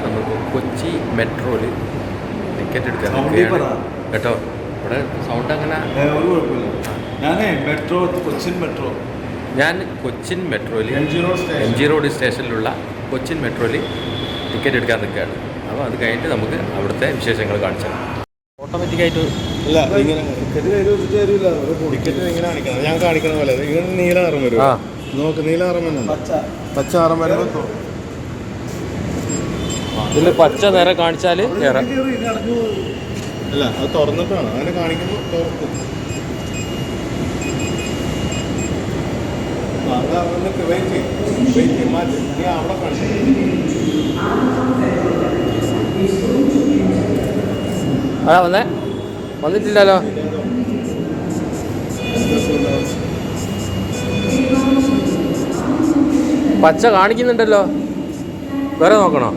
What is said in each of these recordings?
നമുക്ക് കൊച്ചി മെട്രോയിൽ ടിക്കറ്റ് എടുക്കാൻ കേട്ടോ. ഇവിടെ സൗണ്ട് അങ്ങനെ ഞാൻ കൊച്ചിൻ മെട്രോയിൽ എം ജി റോഡ് സ്റ്റേഷനിലുള്ള കൊച്ചിൻ മെട്രോയിൽ ടിക്കറ്റ് എടുക്കാൻ നിൽക്കുകയാണ്. അപ്പോൾ അത് കഴിഞ്ഞിട്ട് നമുക്ക് അവിടുത്തെ വിശേഷങ്ങൾ കാണിച്ചു തരാം. ഓട്ടോമാറ്റിക്കായിട്ട് ടിക്കറ്റ് ഇങ്ങനെ കാണിക്കണം, ഞാൻ കാണിക്കണ പോലെ ഇങ്ങനെ നീല നിറം വരും. നോക്ക്, നീല നിറം വരുന്നുണ്ട്, പച്ച നിറം വരുമ്പോൾ ഇതിൽ പച്ച നിറം കാണിച്ചാൽ കയറാം. അല്ല, അത് തുറന്നിട്ടാണ് അങ്ങനെ കാണിക്കുമ്പോൾ തുറക്കും. അവിടെ കാണിച്ചു അതാ വന്നിട്ടില്ലല്ലോ. പച്ച കാണിക്കുന്നുണ്ടല്ലോ, വേറെ നോക്കണോ?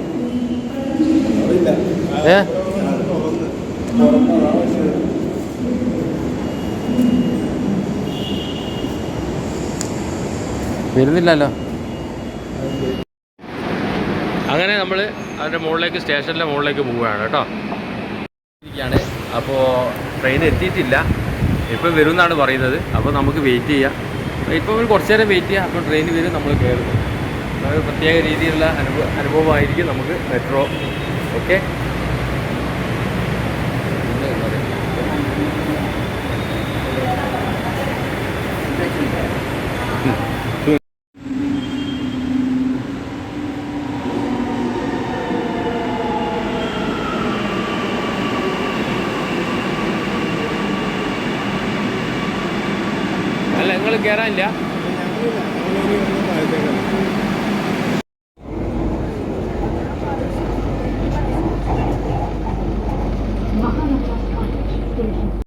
വരുന്നില്ലല്ലോ. അങ്ങനെ നമ്മൾ അതിൻ്റെ മുകളിലേക്ക്, സ്റ്റേഷനിലെ മുകളിലേക്ക് പോവുകയാണ് കേട്ടോ. അപ്പോൾ ട്രെയിൻ എത്തിയിട്ടില്ല, ഇപ്പോൾ വരും എന്നാണ് പറയുന്നത്. അപ്പോൾ നമുക്ക് വെയിറ്റ് ചെയ്യാം. ഇപ്പോൾ കുറച്ച് നേരം വെയിറ്റ് ചെയ്യാം. അപ്പോൾ ട്രെയിൻ വരും, നമ്മൾ കയറുന്നു. അത് പ്രത്യേക രീതിയിലുള്ള അനുഭവമായിരിക്കും നമുക്ക് മെട്രോ. ഓക്കെ, അല്ല നിങ്ങൾ കയറാനില്ല.